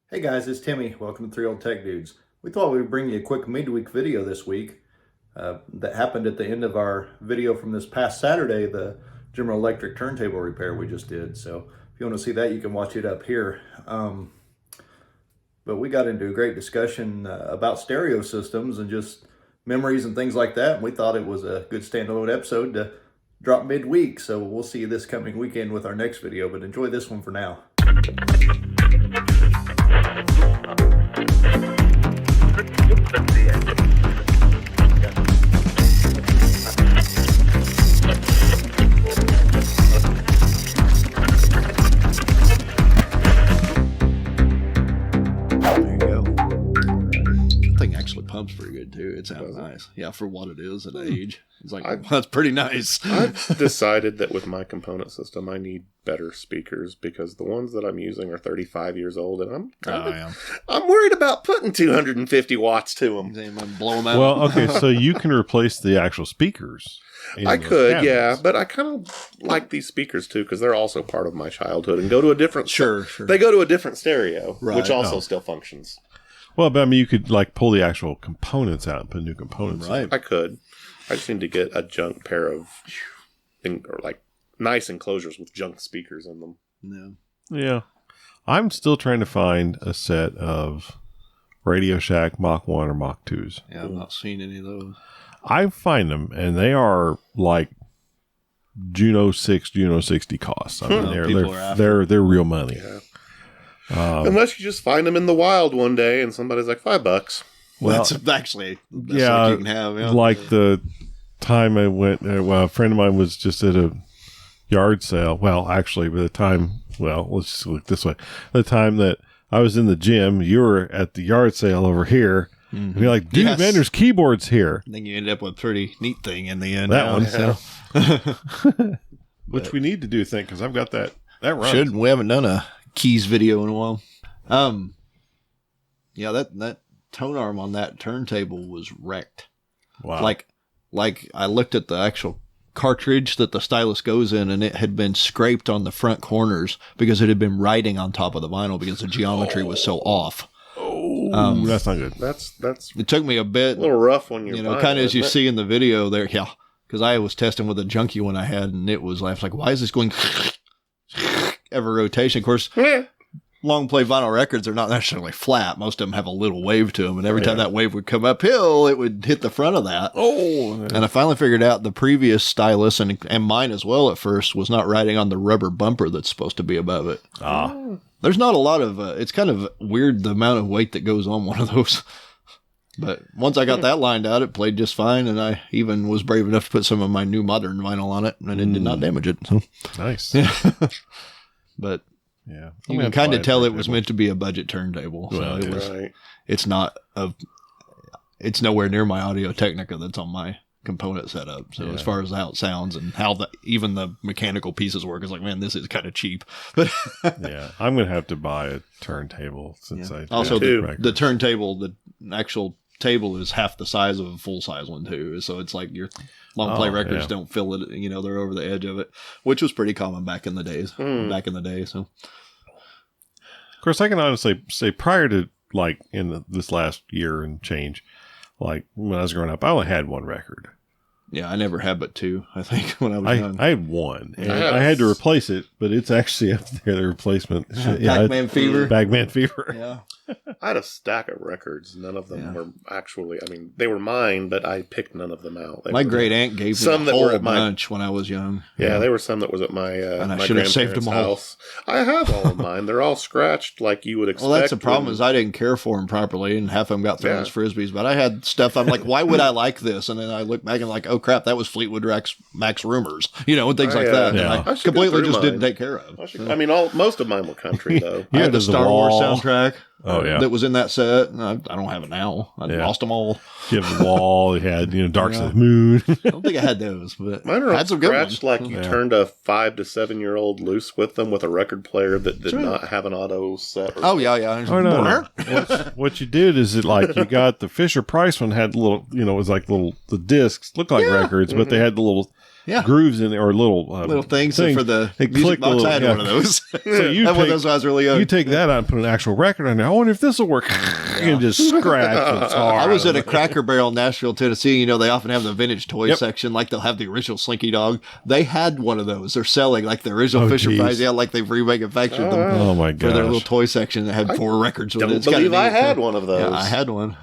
Hey guys, it's Timmy. Welcome to Three Old Tech Dudes. We thought we'd bring you a quick midweek video this week that happened at the end of our video from this past Saturday, the General Electric turntable repair we just did. So if you want to see that, you can watch it up here. But we got into a great discussion about stereo systems and just memories and things like that. And we thought it was a good standalone episode to drop midweek. So we'll see you this coming weekend with our next video, but enjoy this one for now. Pumps pretty good too. It sounds nice. Yeah, for what it is at age. It's like, that's pretty nice. I've decided that with my component system, I need better speakers because the ones that I'm using are 35 years old, and I'm worried about putting 250 watts to them. Blow them out. Well, okay, so you can replace the actual speakers. I could, yeah, but I kind of like these speakers too because they're also part of my childhood and go to a different. Sure. They go to a different stereo, right. which also still functions. Well, but I mean, you could like pull the actual components out and put new components. Right. in. I could. I just need to get a junk pair of, or like nice enclosures with junk speakers in them. Yeah. I'm still trying to find a set of Radio Shack Mach 1 or Mach 2s. Yeah, I've not seen any of those. I find them, and they are like Juno 6, Juno 60 costs. I mean, they're real money. Yeah. Unless you just find them in the wild one day and somebody's like $5. Well, that's actually the best luck you can have. Yeah. Like the time I went, a friend of mine was just at a yard sale. Well, actually, by the time, let's just look this way. The time that I was in the gym, you were at the yard sale over here. Mm-hmm. And you're like, dude, man, there's keyboards here. I think you ended up with a pretty neat thing in the end. That one. So. Which we need to do, because I've got that runs. We haven't done a keys video in a while. Yeah, that tone arm on that turntable was wrecked. Wow. Like I looked at the actual cartridge that the stylus goes in, and it had been scraped on the front corners because it had been writing on top of the vinyl because the geometry was so off. Oh, that's not good. That's it took me a bit. A little rough when you're kind of as you see in the video there. Yeah, because I was testing with a junky one I had, and it was like, why is this going every rotation? Of course, long play vinyl records are not necessarily flat. Most of them have a little wave to them, and every time that wave would come uphill, it would hit the front of that. And I finally figured out the previous stylus and mine as well at first was not riding on the rubber bumper that's supposed to be above it. There's not a lot of it's kind of weird the amount of weight that goes on one of those. But once I got that lined out, it played just fine, and I even was brave enough to put some of my new modern vinyl on it, and it did not damage it. So. Nice. But yeah, you can kind of tell it was meant to be a budget turntable. So well, it was. Right. It's nowhere near my Audio Technica that's on my component setup. So as far as how it sounds and how even the mechanical pieces work, it's like, man, this is kind of cheap. But yeah, I'm gonna have to buy a turntable since I also the turntable, the actual table is half the size of a full size one too. So it's like your long play records don't fill it. They're over the edge of it, which was pretty common back in the days. So, of course, I can honestly say prior to like in this last year and change, like when I was growing up, I only had one record. Yeah, I never had but two, I think, when I was young. I had one. And I had to replace it, but it's actually up there, the replacement. Pac-Man Fever. Pac-Man Fever. Yeah. I had a stack of records. None of them were actually, they were mine, but I picked none of them out. My great aunt gave me a whole bunch when I was young. Yeah, there were some that was at my and I should have saved them all. House. I have all of mine. They're all scratched like you would expect. Well, that's the problem is I didn't care for them properly, and half of them got thrown as Frisbees. But I had stuff, I'm like, why would I like this? And then I look back and like, oh crap, that was Fleetwood Mac's Rumors, and things like that. Yeah. I completely just didn't take care of. Most of mine were country though. I had the Star Wars soundtrack. Oh yeah, that was in that set. I don't have it now. I lost them all. You have the wall. You had Dark Side of the Moon. I don't think I had those, but mine are I had some good ones. Like you turned a 5 to 7 year old loose with them with a record player that did not have an auto set. Oh yeah. Oh no. What you did is you got the Fisher Price one had little, it was like the discs looked like records, but they had the little grooves in there or little things for the music box. I had one of those. So you one of those when I was really young. You take that out and put an actual record on there. I wonder if this will work. You can just scratch the guitar. I was at a Cracker Barrel in Nashville, Tennessee. They often have the vintage toy section, like they'll have the original Slinky Dog. They had one of those. They're selling like the original Fisher Price. Yeah, like they've remanufactured them. Oh my god! For their little toy section that had 4 records with it. I believe I had one of those. Yeah, I had one.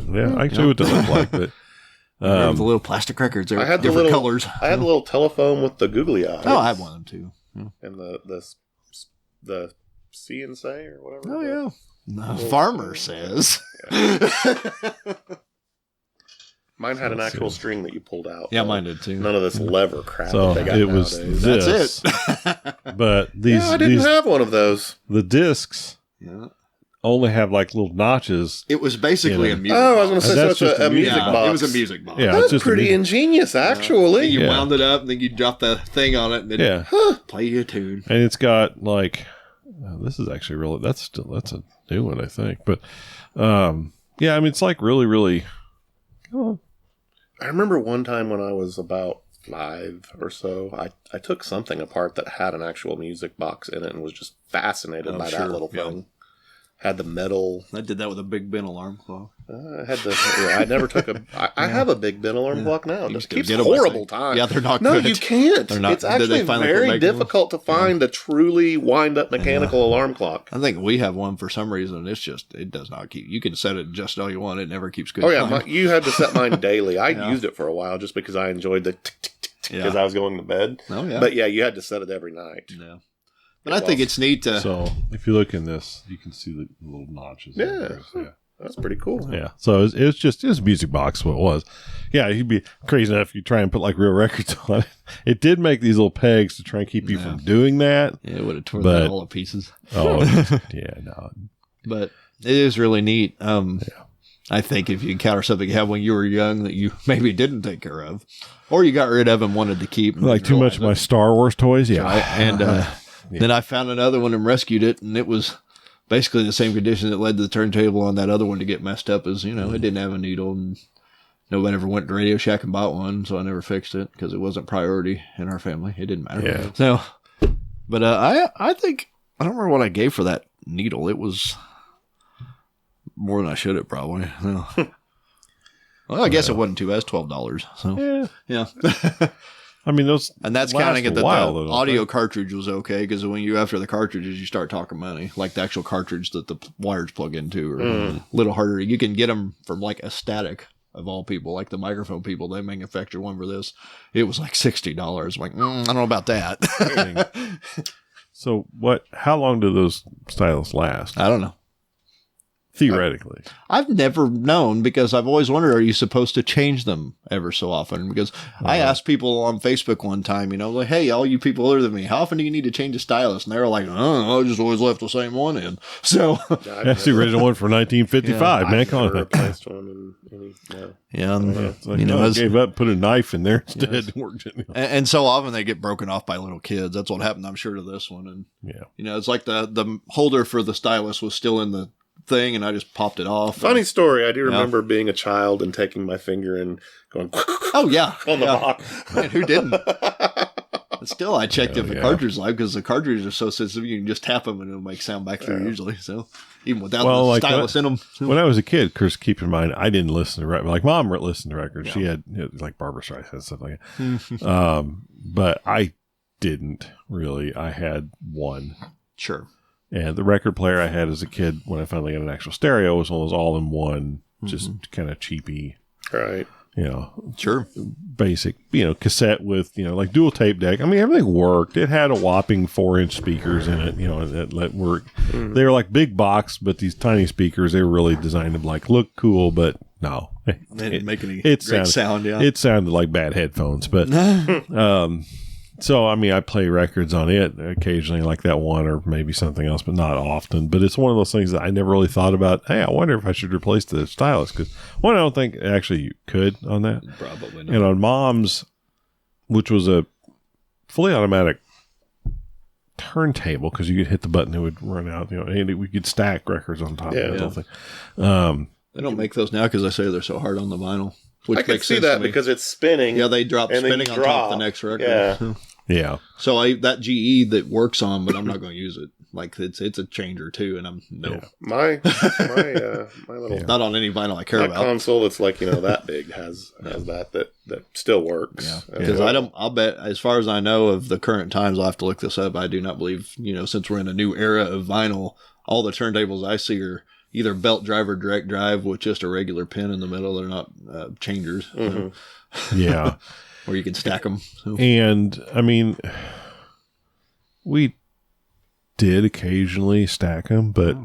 Yeah, I can show you what they look like, but. The little plastic records. I had different colors. I had the little telephone with the googly eyes. Oh, I had one of them too. Yeah. And the See and Say or whatever. Oh yeah. The farmer says. Yeah. Mine had an actual string that you pulled out. Yeah, mine did too. None of this lever crap. So that they got it was nowadays. this. That's it. But these, I didn't have one of those. The discs. Yeah. Only have like little notches. It was basically a music box. Oh, I was going to say, That's so it's just a music box. It was a music box. Yeah, That's it's just pretty ingenious, actually. You wound it up, and then you drop the thing on it, and then play you a tune. And it's got like, this is actually really, that's a new one, I think. But yeah, I mean, it's like really, really. I remember one time when I was about 5 or so, I took something apart that had an actual music box in it and was just fascinated by that little thing. Had the metal. I did that with a Big Ben alarm clock. I had the. I never took a. I have a Big Ben alarm clock now. It keeps get horrible time. Yeah, they're not No, good. you can't. They're not, it's actually very difficult to find a truly wind-up mechanical alarm clock. I think we have one for some reason. It's just, it does not keep. You can set it just all you want. It never keeps good. Oh, yeah. time. You had to set mine daily. I used it for a while just because I enjoyed the tick, tick, tick, tick as I was going to bed. Oh, yeah. But yeah, you had to set it every night. Yeah. But I think it's neat to. So if you look in this, you can see the little notches. Yeah. That's pretty cool. Yeah. So it was a music box, what it was. Yeah, you'd be crazy enough if you try and put like real records on it. It did make these little pegs to try and keep you from doing that. Yeah, it would have torn that all to pieces. Oh, yeah, no. But it is really neat. I think if you encounter something you had when you were young that you maybe didn't take care of, or you got rid of and wanted to keep. Like too much of my Star Wars toys, yeah. Right? And then I found another one and rescued it, and it was basically the same condition that led to the turntable on that other one to get messed up. As it didn't have a needle, and nobody ever went to Radio Shack and bought one, so I never fixed it because it wasn't priority in our family. It didn't matter. Yeah. So, but I think I don't remember what I gave for that needle. It was more than I should have probably. No. Well, I guess it wasn't too bad. It's $12. So yeah. I mean, those, and that's counting it that the audio cartridge was okay, because when you after the cartridges, you start talking money, like the actual cartridge that the wires plug into, or a little harder. You can get them from like a Static of all people, like the microphone people. They manufactured one for this. It was like $60. I'm like, I don't know about that. So how long do those stylus last? I don't know. Theoretically. I've never known, because I've always wondered, are you supposed to change them ever so often? Because I asked people on Facebook one time, like, hey, all you people older than me, how often do you need to change a stylus? And they were like, I just always left the same one in. So that's the original one from 1955, man. I've never replaced one in any, no. Yeah, and, I gave up, put a knife in there instead. And so often they get broken off by little kids. That's what happened, I'm sure, to this one. And it's like the holder for the stylus was still in the thing, and I just popped it off. Funny story. I do remember being a child and taking my finger and going, oh yeah, on the box. Man, who didn't? But still, I checked if the cartridge is live, because the cartridges are so sensitive. You can just tap them and it'll make sound back through usually. So even without the stylus in them. When I was a kid, of course, keep in mind, I didn't listen to records. Like Mom listened to records. She had like Barbra Streisand and stuff like that. But I didn't really. I had one. Sure. And the record player I had as a kid, when I finally got an actual stereo, was one of those all-in-one, just kind of cheapy, right? Sure, basic, cassette with, like dual tape deck. I mean, everything worked. It had a whopping 4-inch speakers in it, that let work. They were like big box, but these tiny speakers, they were really designed to like look cool, but no, they didn't make any great sound. Yeah, it sounded like bad headphones, but so, I mean, I play records on it occasionally, like that one, or maybe something else, but not often. But it's one of those things that I never really thought about. Hey, I wonder if I should replace the stylus, because one, I don't think actually you could on that. Probably not. And on Mom's, which was a fully automatic turntable, because you could hit the button, it would run out, and we could stack records on top of it. They don't make those now because I say they're so hard on the vinyl. Which I can makes see sense that to me. because it's spinning. Yeah, they drop and then spinning you on top of the drop. next record. Yeah. Yeah. So that GE that works on, but I'm not going to use it. Like it's a changer too, and I'm Yeah. My little not on any vinyl I care my about. console that's like that big has that still works. Yeah, because I'll bet, as far as I know of the current times, I'll have to look this up. I do not believe, since we're in a new era of vinyl, all the turntables I see are either belt drive or direct drive with just a regular pin in the middle. They're not changers. Yeah. Or you can stack them. So. And I mean, we did occasionally stack them, but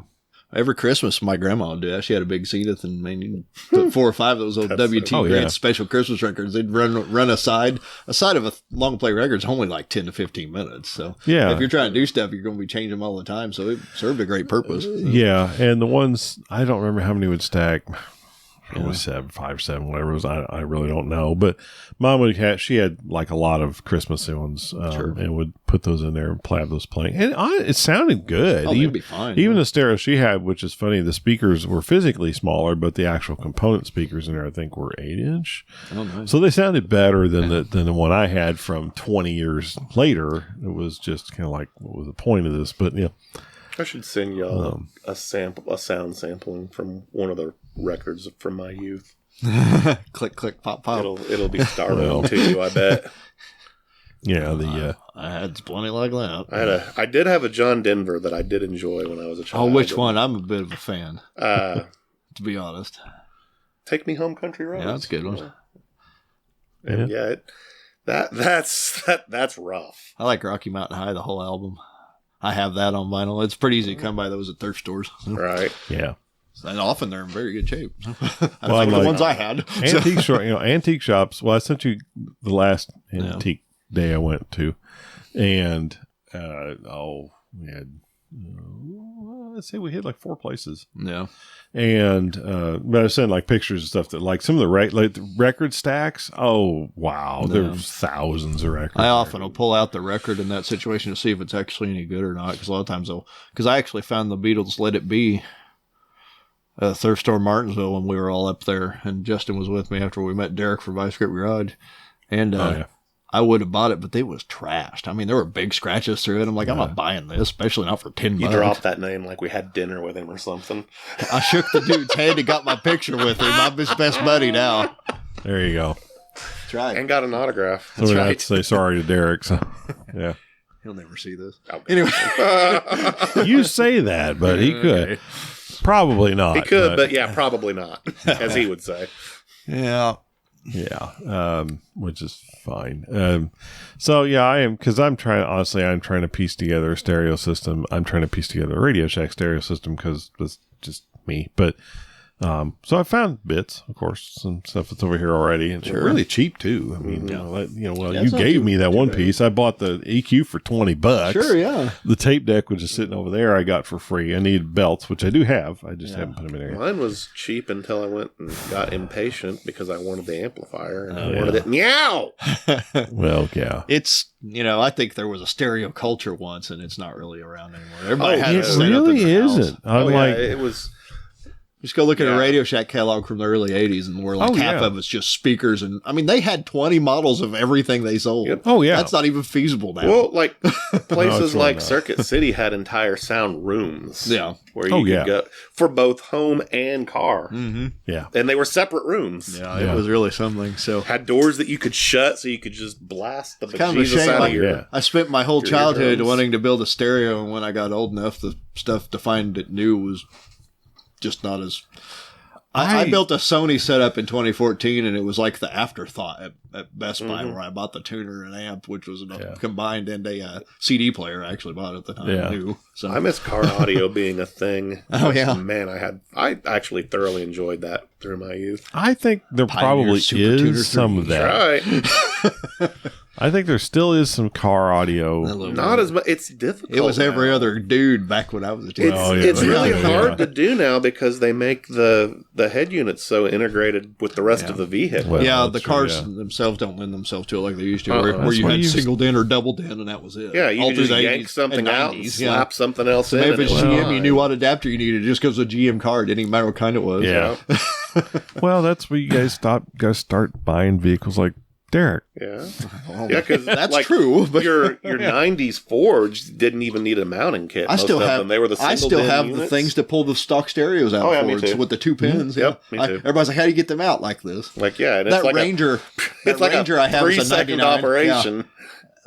every Christmas my grandma would do that. She had a big Zenith, and man, you put 4 or 5 of those old WT grade special Christmas records. They'd run a side of a long play record's only like 10 to 15 minutes. So yeah, if you're trying to do stuff, you're going to be changing them all the time. So it served a great purpose. Yeah, and the ones I don't remember how many would stack. Probably 5, 7, whatever it was. I really don't know. But Mom she had like a lot of Christmas ones, and would put those in there and have those playing. And it sounded good. Oh, they'd be fine. Even the stereo she had, which is funny, the speakers were physically smaller, but the actual component speakers in there, I think, were 8-inch. Oh, nice. So they sounded better than the one I had from 20 years later. It was just kind of like, what was the point of this? But yeah. I should send y'all a sound sampling from one of the records from my youth. Click, click, pop, pop. It'll be startling to you, I bet. Yeah, I had plenty like that. I did have a John Denver that I did enjoy when I was a child. Oh, which one? I'm a bit of a fan. To be honest. Take Me Home Country Roads. Yeah, that's a good one. And that's rough. I like Rocky Mountain High, the whole album. I have that on vinyl. It's pretty easy to come by those at thrift stores. Right. Yeah. And often they're in very good shape. Well, the ones I had. Antique shops. Well, I sent you the last antique day I went to, and we had let's say we hit like 4 places. Yeah. And but I was sending like pictures and stuff that like some of the record stacks. Oh wow, there's thousands of records. I often will pull out the record in that situation to see if it's actually any good or not. Because a lot of times because I actually found the Beatles' "Let It Be" at thrift store Martinsville when we were all up there, and Justin was with me after we met Derek for Vice Grip Garage, and I would have bought it, but it was trashed. I mean, there were big scratches through it. I'm like, I'm not buying this, especially not for $10. You dropped that name like we had dinner with him or something. I shook the dude's hand and got my picture with him. I'm his best buddy now. There you go. That's right. And got an autograph. So we have to say sorry to Derek. So yeah, he'll never see this. Okay. Anyway, you say that, but he could. Probably not. He could, but yeah, probably not, as he would say. Yeah. Yeah, which is fine. So yeah, I'm trying to piece together a stereo system. I'm trying to piece together a Radio Shack stereo system because that's just me. But so I found bits, of course, some stuff that's over here already, and they're really cheap too. I mean, you gave me that one piece. I bought the EQ for $20. Sure, yeah. The tape deck, which is sitting over there, I got for free. I need belts, which I do have. I just haven't put them in there. Mine was cheap until I went and got impatient because I wanted the amplifier and I wanted it meow. Well, yeah. It's, I think there was a stereo culture once, and it's not really around anymore. Everybody had it it set up in really their house. isn't. I'm it was. Just go look at a Radio Shack catalog from the early 80s, and we're like half of it's just speakers. And I mean, they had 20 models of everything they sold. Yep. Oh, yeah. That's not even feasible now. Well, like places like Circuit City had entire sound rooms. Yeah. Where you could go for both home and car. Mm-hmm. Yeah. And they were separate rooms. Yeah, it was really something. So had doors that you could shut so you could just blast the kind of a bejesus shame. out of your I spent my whole childhood eardrums. wanting to build a stereo, and when I got old enough, the stuff to find it new was just not as... I built a Sony setup in 2014, and it was like the afterthought at Best Buy, where I bought the tuner and amp, which was combined, and a CD player I actually bought at the time. New. So I miss car audio being a thing. Oh, yeah. Man, I actually thoroughly enjoyed that through my youth. I think there Pioneer probably Super Tuner is some of that. Right. I think there still is some car audio. Not as much. It's difficult. It was every now. other dude back when I was a kid. It's really hard to do now because they make the head units so integrated with the rest of the vehicle. Well, the cars themselves don't lend themselves to it like they used to, Uh-uh. where you why had you singled in or doubled in, and that was it. Yeah, you All could through just the yank 80s something and out 90s, and slap something else in. Maybe if and it's it was GM, fine. you knew what adapter you needed just because it was a GM car. It didn't even matter what kind it was. Yeah. Well, that's where you guys start buying vehicles like Derek. Yeah, Well, because that's true. But your '90s Fords didn't even need a mounting kit. I still Most of have. them. They were the I still single-din have the units. things to pull the stock stereos out Oh, yeah, me for too. with the 2 pins. Yep, yeah. me too. Everybody's like, "How do you get them out like this?" Like, yeah, and it's That like Ranger. it's like Ranger a I have is a 3-second 99. operation. Yeah.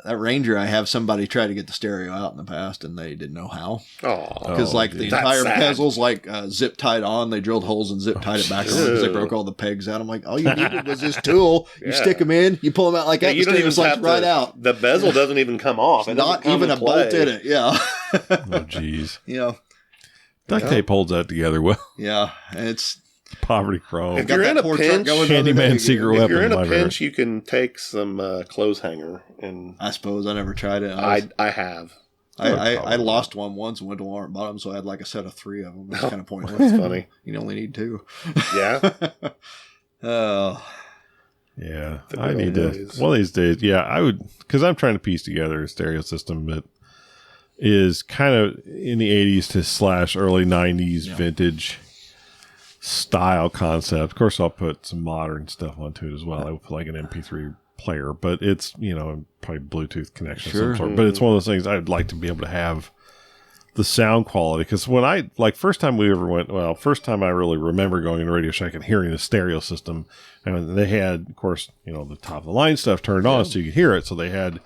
That Ranger I have, somebody tried to get the stereo out in the past, and they didn't know how. Oh, Because the that's entire sad. bezel's like zip tied on. They drilled holes and zip tied it back on because they broke all the pegs out. I'm like, all you needed was this tool. You Yeah. stick them in, you pull them out like that, you the don't even stereo's like have right to, out. The bezel doesn't even come off. It Not doesn't come even a in play. bolt in it. Yeah. Oh, jeez. Yeah. Duct tape holds that together well. Yeah. And it's Poverty chrome. If you're in a pinch, Handyman secret if weapon. you're in a my pinch, you can take some clothes hanger, and I suppose I never tried it. I have. I lost one once and went to Walmart and bought them, so I had like a set of 3 of them. It's kind of pointless. That's funny. You only need 2. Yeah. Oh. Yeah, The I good need old to. days. One of these days, yeah, I would, because I'm trying to piece together a stereo system that is kind of in the 80s to / early 90s vintage style concept. Of course, I'll put some modern stuff onto it as well. I would put like an MP3 player, but it's, probably Bluetooth connection of some sort. But it's one of those things I'd like to be able to have the sound quality, because when I first time I really remember going into Radio Shack and hearing the stereo system, and they had, of course, the top of the line stuff turned on so you could hear it. So they had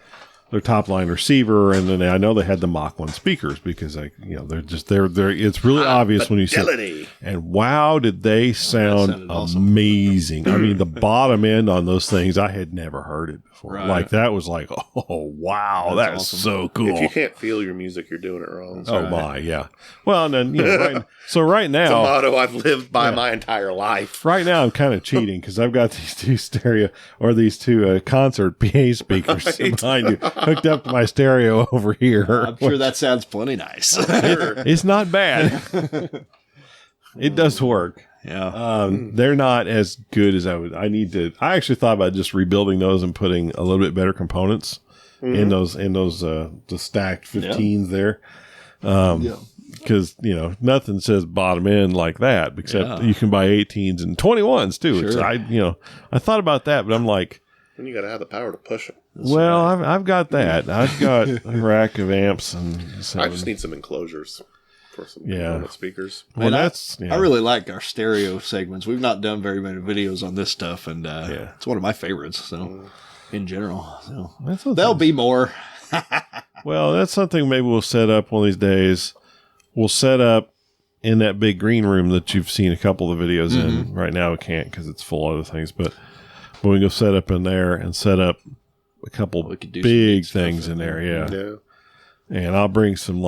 their top line receiver, and then I know they had the Mach 1 speakers because they're it's really obvious when you see. And wow, did they sound amazing! I mean, the bottom end on those things, I had never heard it before. Right. Like that was like, oh wow, that's awesome. so cool. If you can't feel your music, you're doing it wrong. Oh my, yeah. Well, and then right It's a now, motto I've lived by my entire life. right now I'm kind of cheating because I've got these two concert PA speakers behind you hooked up to my stereo over here. I'm sure that sounds plenty nice. It's not bad. It does work. Yeah. They're not as good as I actually thought about just rebuilding those and putting a little bit better components in those the stacked 15s there. Because, nothing says bottom end like that, except you can buy 18s and 21s too. Sure. I thought about that, but I'm like, And you got to have the power to push it. I've got that. I've got a rack of amps and I just need some enclosures for some component speakers. Well, I really like our stereo segments. We've not done very many videos on this stuff, and it's one of my favorites. So, in general, there'll be more. Well, that's something maybe we'll set up one of these days. We'll set up in that big green room that you've seen a couple of videos in. Right now we can't because it's full of other things, but we go set up in there and set up a couple big things in there. Yeah. And I'll bring some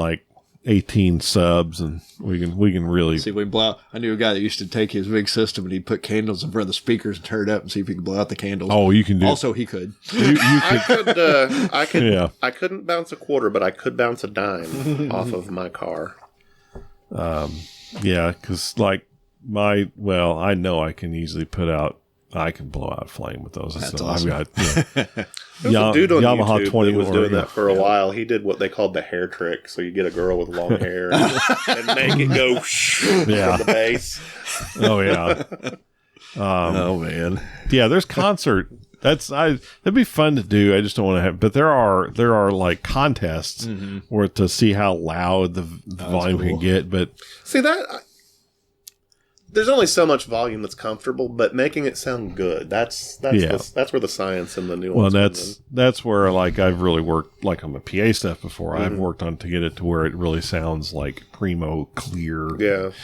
18 subs, and we can really see if we can blow out. I knew a guy that used to take his big system and he'd put candles in front of the speakers and turn it up and see if he could blow out the candles. Oh, you can do. Also, he could. I couldn't bounce a quarter, but I could bounce a dime off of my car. Yeah, because I know I can easily I can blow out flame with those. That's so awesome. I've got There's a dude on Yamaha YouTube 20 that was doing that for a while. He did what they called the hair trick. So you get a girl with long hair and make it go from the bass. Oh yeah. Oh man. Yeah, there's concert. That'd be fun to do. I just don't want to have. But there are contests where to see how loud the volume can get. But see that. There's only so much volume that's comfortable, but making it sound good. That's where the science and the nuance. Well, that's where I've really worked on the PA stuff before. I've worked on to get it to where it really sounds like primo, clear,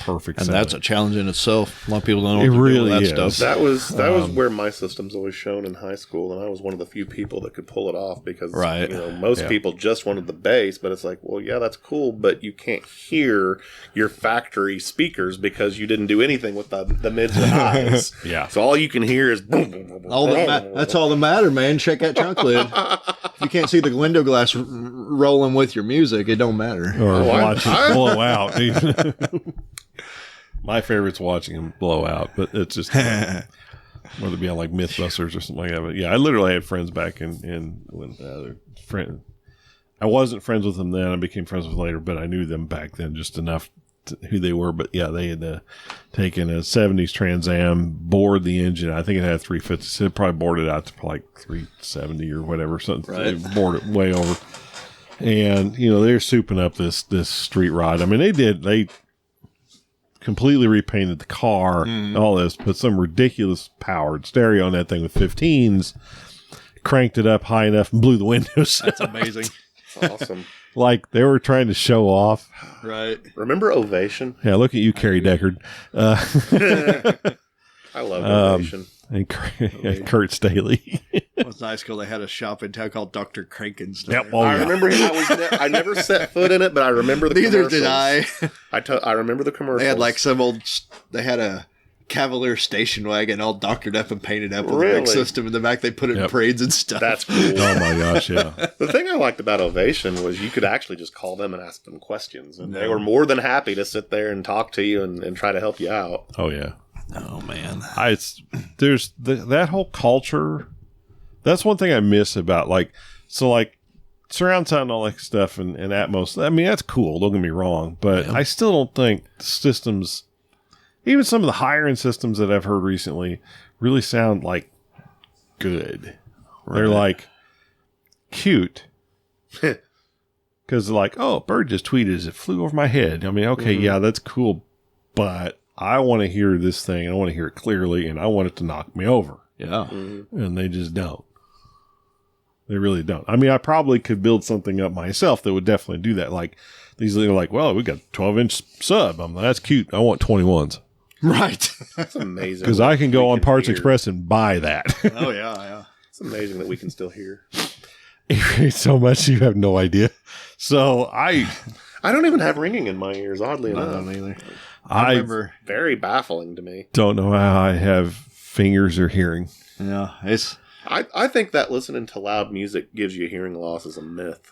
perfect. And sound. that's a challenge in itself. A lot of people don't know It what to do really with is. that stuff. That was where my system's always shown in high school, and I was one of the few people that could pull it off because most people just wanted the bass, but it's like, well, yeah, that's cool, but you can't hear your factory speakers because you didn't do anything anything with the mids or highs. Yeah. So all you can hear is boom, boom, boom, boom. That's all that matter, man. Check that trunk lid. If you can't see the window glass rolling with your music, it don't matter. Or watch it blow out. My favorite's watching him blow out, but it's just whether it be on like Mythbusters or something like that. But yeah, I literally had friends back in when friend. I wasn't friends with them then. I became friends with them later, but I knew them back then just enough to who they were. But yeah, they had taken a 70s Trans Am, bored the engine. I think it had 350. So it probably bored it out to like 370 or whatever. Something. Right. They bored it way over. And, you know, they're souping up this street ride. I mean, they completely repainted the car, all this, put some ridiculous powered stereo on that thing with 15s, cranked it up high enough and blew the windows. That's amazing. That's awesome. Like they were trying to show off. Right. Remember Ovation? Yeah, look at you, Carrie Deckard. I love Ovation. And Kurt Staley. It was nice because they had a shop in town called Dr. Cranken's. Yep. Oh, I remember I never set foot in it, but I remember the Neither commercials. did I. I remember the commercials. They had like they had a Cavalier station wagon all doctored up and painted up with a Really? big system in the back. They put it in parades and stuff. That's cool. Oh my gosh, yeah. The thing I liked about Ovation was you could actually just call them and ask them questions. And they were more than happy to sit there and talk to you and try to help you out. Oh yeah. Oh man. There's that whole culture. That's one thing I miss about like surround sound and all that stuff and Atmos. I mean, that's cool. Don't get me wrong, but I still don't think the systems, even some of the higher end systems that I've heard recently, really sound like good. Right. They're like cute. Because like, oh, a bird just tweeted as it flew over my head. I mean, okay, yeah, that's cool, but I want to hear this thing. I want to hear it clearly, and I want it to knock me over. Yeah. And they just don't. They really don't. I mean, I probably could build something up myself that would definitely do that. Like, these are like, well, we got 12-inch sub. I'm like, that's cute. I want 21s. Right. That's amazing. Because I can go on Parts Express and buy that. Oh, yeah. It's amazing that we can still hear. It rates so much you have no idea. So I don't even have ringing in my ears, oddly enough. I don't either. I remember. Very baffling to me. Don't know how I have fingers or hearing. Yeah. I think that listening to loud music gives you hearing loss is a myth.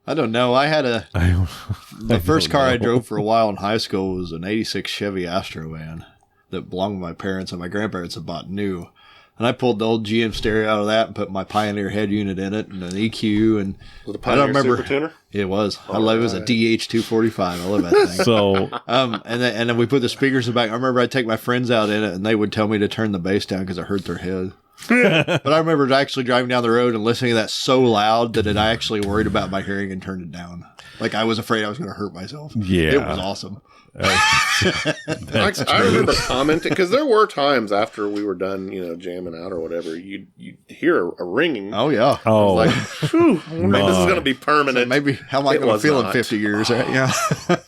I don't know. I had the first car I drove for a while in high school was an 86 Chevy Astro van that belonged to my parents, and my grandparents had bought new. And I pulled the old GM stereo out of that and put my Pioneer head unit in it and an EQ. And was it a Pioneer Super Tuner? It was. I love it. It was a DH245. I love that thing. So, and then we put the speakers in the back. I remember I'd take my friends out in it, and they would tell me to turn the bass down because it hurt their head. But I remember actually driving down the road and listening to that so loud that I actually worried about my hearing and turned it down. Like I was afraid I was going to hurt myself. Yeah. It was awesome. I remember commenting because there were times after we were done, jamming out or whatever, you'd hear a ringing. Oh yeah. Oh, like, phew, I wonder if this is going to be permanent. So maybe how am I going to feel in 50 years? Yeah.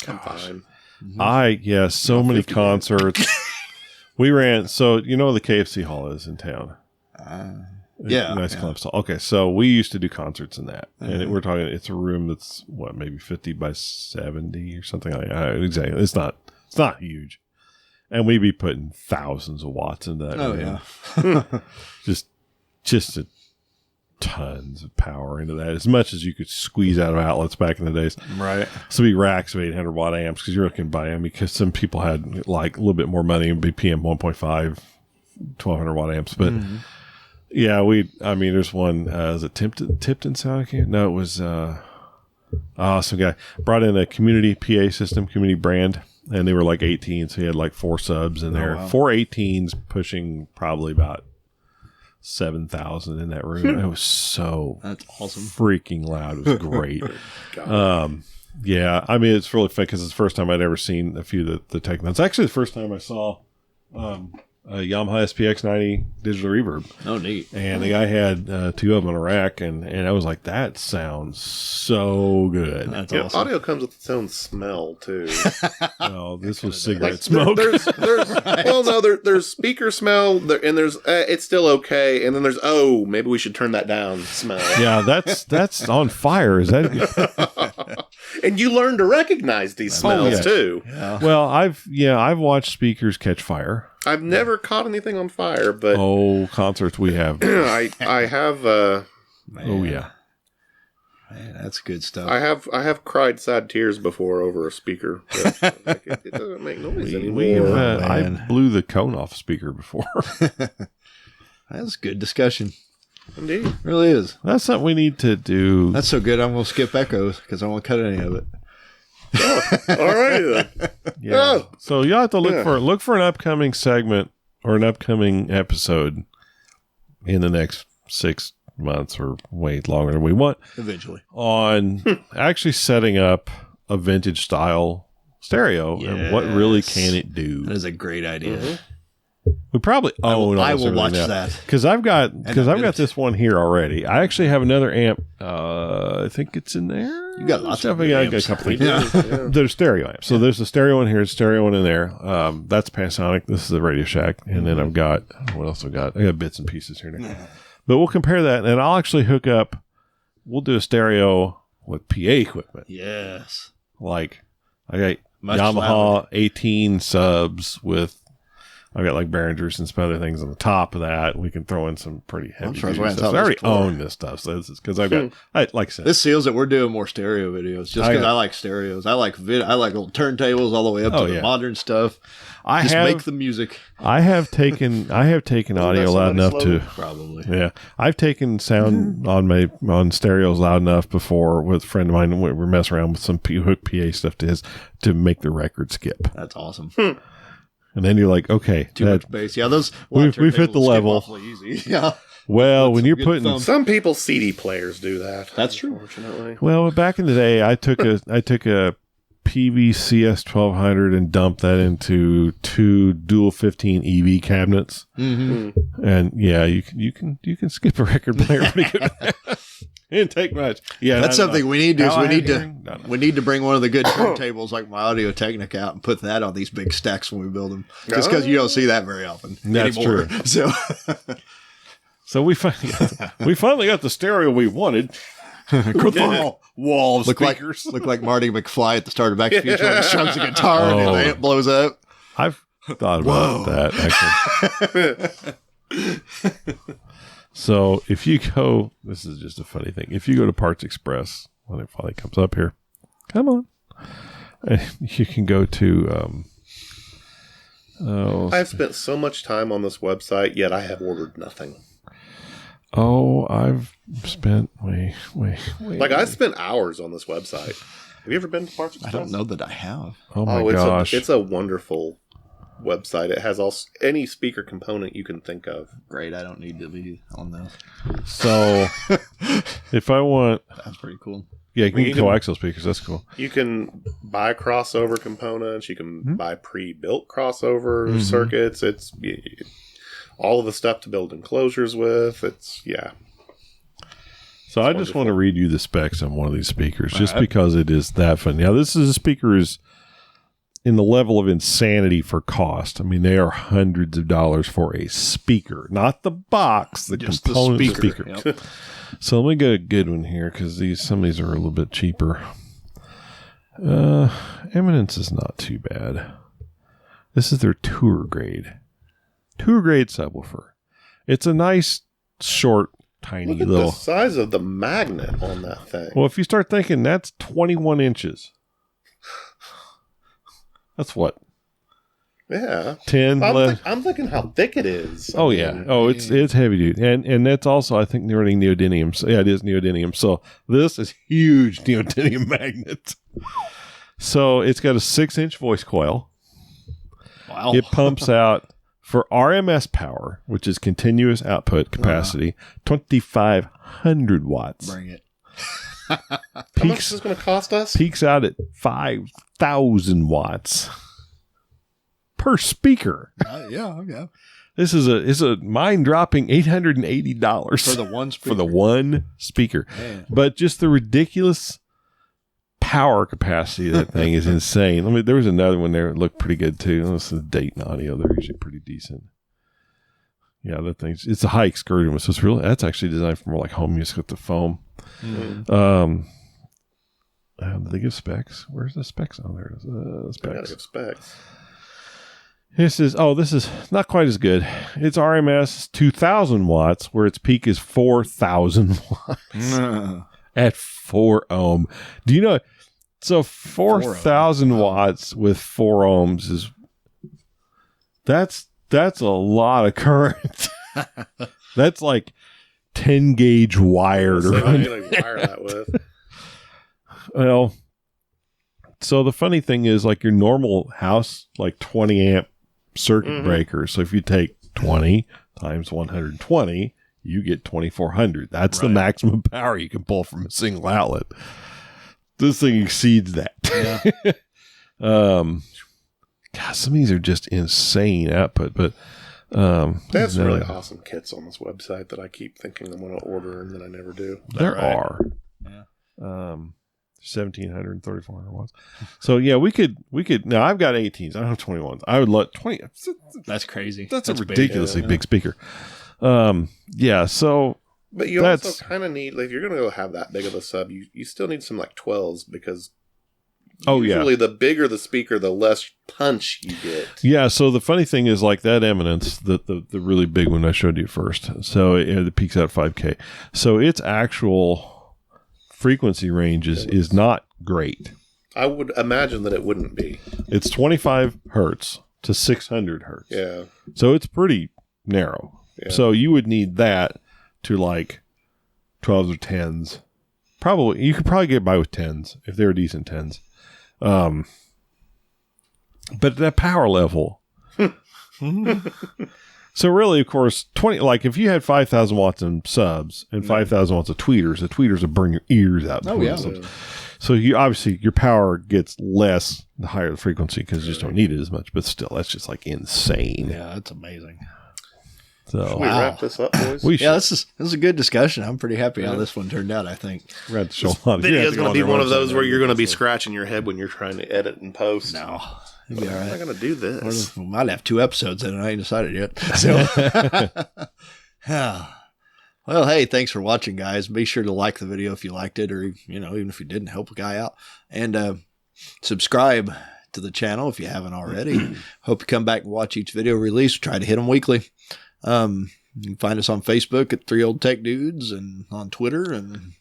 I'm fine. So many concerts. We ran. So the KFC hall is in town. Yeah. Nice club style. Okay, so we used to do concerts in that. And we're talking, it's a room that's, maybe 50 by 70 or something like that. Exactly. It's not huge. And we'd be putting thousands of watts into that room. Yeah. just tons of power into that. As much as you could squeeze out of outlets back in the days. Right. So we racks of 800 watt amps because you're looking to buy them because some people had like a little bit more money and BPM 1.5, 1200 watt amps. But yeah, there's one, is it Tipton Sound? No, it was, some guy brought in a community PA system, community brand, and they were like 18, so he had like 4 subs in there. Wow. 4 18s pushing probably about 7,000 in that room. It was that's awesome. Freaking loud. It was great. Yeah, it's really fun because it's the first time I'd ever seen a few of the Techno. It's actually the first time I saw a Yamaha SPX90 digital reverb. Oh, neat. And the guy had 2 of them on a rack, and I was like, that sounds so good. That's awesome. Audio comes with its own smell, too. Oh, this was cigarette smoke. There's speaker smell, and there's it's still okay, and then there's, maybe we should turn that down smell. Yeah, that's on fire. Is that? And you learn to recognize these smells too. Yeah. Well, I've watched speakers catch fire. I've never caught anything on fire, but concerts we have. I have. Oh yeah. Man, that's good stuff. I have cried sad tears before over a speaker. It doesn't make noise anymore. I blew the cone off a speaker before. That's good discussion. Indeed. It really is. That's something we need to do. That's so good. I'm going to skip echoes because I won't cut any of it. All right then. Yeah. Oh. So you have to look for an upcoming segment or an upcoming episode in the next 6 months or way longer than we want. Eventually. On actually setting up a vintage style stereo and what really can it do. That is a great idea. Mm-hmm. We probably own. I will watch that because I've got this one here already. I actually have another amp. I think it's in there. You got lots of I got amps. a couple of things. There's stereo amps. So there's a stereo in here, a stereo one in there. That's Panasonic. This is the Radio Shack, and then I've got what else I got bits and pieces here now. But we'll compare that, and I'll actually hook up. We'll do a stereo with PA equipment. Yes. Like I got Much Yamaha louder. 18 subs with. I've got like Behringers and some other things on the top of that. We can throw in some pretty heavy sure duty that's stuff. how I already this works. own this stuff. So this is because I've got, like I said, This seals that we're doing more stereo videos just because I like stereos. I like I like little turntables all the way up to the modern stuff. Just make the music. I have taken audio loud enough to Probably. Yeah, I've taken sound on stereos loud enough before with a friend of mine. We're messing around with some hook PA stuff to make the record skip. That's awesome. And then you're like, okay, Too much bass. Yeah, those we've hit the level. Awfully easy. Yeah. Well, when you're good putting thumb. Some people's CD players do that. That's true. Unfortunately. Well, back in the day, I took a PVCS 1200 and dumped that into 2 dual 15 EV cabinets. Mm-hmm. And yeah, you can skip a record player pretty good. It didn't take much. Yeah, that's something we need to do. No. We need to bring one of the good turntables like my Audio Technica out and put that on these big stacks when we build them. Just because you don't see that very often. That's anymore. true. So we finally got the stereo we wanted. Wall of speakers. Look like Marty McFly at the start of Back to the Future when he strums the guitar and the amp blows up. I've thought about that actually. So if you go, this is just a funny thing. If you go to Parts Express, when it finally comes up here, come on, you can go to. I've spent so much time on this website, yet I have ordered nothing. Oh, I've spent I've spent hours on this website. Have you ever been to Parts Express? I don't know that I have. Oh my gosh, it's a wonderful website. It has any speaker component you can think of. Great, I don't need to be on this. So if I want, That's pretty cool. yeah, you can coaxial speakers. That's cool. You can buy crossover components. You can buy pre-built crossover circuits. It's all of the stuff to build enclosures with. So I just want to read you the specs on one of these speakers, just because it is that fun. Now, this is a speaker is in the level of insanity for cost. I mean, they are hundreds of dollars for a speaker, not the box, the Just component the speaker. Yep. So let me get a good one here because some of these are a little bit cheaper. Eminence is not too bad. This is their tour grade subwoofer. It's a nice, short, tiny Look at little. the size of the magnet on that thing. Well, if you start thinking, that's 21 inches. That's what? Yeah. 10 less. I'm thinking how thick it is. Oh yeah. Oh, it's heavy duty, and that's also I think running neodymium. So, yeah, it is neodymium. So this is huge neodymium magnet. So it's got a 6-inch voice coil. Wow. It pumps out for RMS power, which is continuous output capacity, 2,500 watts. Bring it. How much is this going to cost us? Peaks out at 5,000 watts per speaker. Yeah. This is a mind-dropping $880 For the one speaker. for the one speaker. Man. But just the ridiculous power capacity of that thing is insane. There was another one there that looked pretty good too. This is Dayton Audio. They're usually pretty decent. Yeah, that thing's it's a high excursion, so it's really that's actually designed for more like home use with the foam. Mm-hmm. Did they give specs? Where's the specs? Oh, there it is. They gotta Specs. give specs. This is not quite as good. It's RMS 2000 watts, where its peak is 4,000 watts at 4 ohm. Do you know? So 4,000 watts with 4 ohms is that's a lot of current. That's like 10 gauge wire to So run. you like wire that with. Well, so the funny thing is, like, your normal house, like 20 amp circuit breaker. So if you take 20 times 120, you get 2,400. That's the maximum power you can pull from a single outlet. This thing exceeds that. Yeah. God, some of these are just insane output, but That's really awesome kits on this website that I keep thinking I'm going to order and then I never do. There are. Yeah. 1,700, 3,400 watts. So yeah, we could. Now I've got 18s. I don't have 21s. I would let 20. That's crazy. That's a big. ridiculously big speaker. Yeah. So, But you That's- also kind of need, like, if you're going to go have that big of a sub, you still need some like 12s because oh yeah, usually the bigger the speaker, the less punch you get. yeah. So the funny thing is, like, that Eminence, the really big one I showed you first. So it peaks out 5K. So its actual frequency range is not great. I would imagine that it wouldn't be. It's 25 hertz to 600 hertz. Yeah. So it's pretty narrow. Yeah. So you would need that to like 12s or 10s. Probably, you could probably get by with 10s if they were decent 10s. But that power level. So really, of course, 20, like if you had 5,000 watts in subs and 5,000 watts of tweeters, the tweeters would burn your ears out. Oh, yeah. So you obviously, your power gets less the higher the frequency because you just don't need it as much. But still, that's just like insane. Yeah, that's amazing. So Should we wrap this up, boys? we should. Yeah, this is a good discussion. I'm pretty happy how this one turned out, I think. We're going to show a lot of Video is you have going go to be on one their of those website where and you're going to be everything. scratching your head when you're trying to edit and post. No, it'll be all I'm not right. going to do this. We might have 2 episodes in, and I ain't decided yet. So, yeah. Well, hey, thanks for watching, guys. Be sure to like the video if you liked it, or even if you didn't, help a guy out, and subscribe to the channel if you haven't already. Hope you come back and watch each video release. Try to hit them weekly. You can find us on Facebook at 3 Old Tech Dudes, and on Twitter, and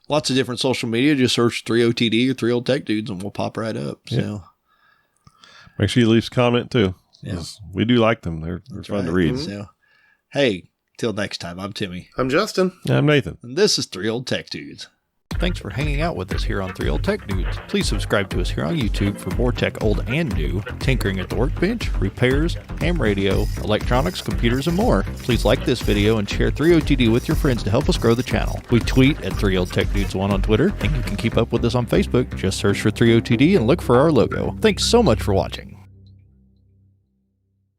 lots of different social media. Just search 3OTD or 3 Old Tech Dudes, and we'll pop right up. So, Make sure you leave a comment too. yeah. We do like them. They're fun to read. So, hey, till next time, I'm Timmy. I'm Justin. I'm Nathan. And this is 3 Old Tech Dudes. Thanks for hanging out with us here on 3 Old Tech Dudes. Please subscribe to us here on YouTube for more tech old and new, tinkering at the workbench, repairs, ham radio, electronics, computers, and more. Please like this video and share 3OTD with your friends to help us grow the channel. We tweet at 3 Old Tech Dudes 1 on Twitter, and you can keep up with us on Facebook. Just search for 3OTD and look for our logo. Thanks so much for watching.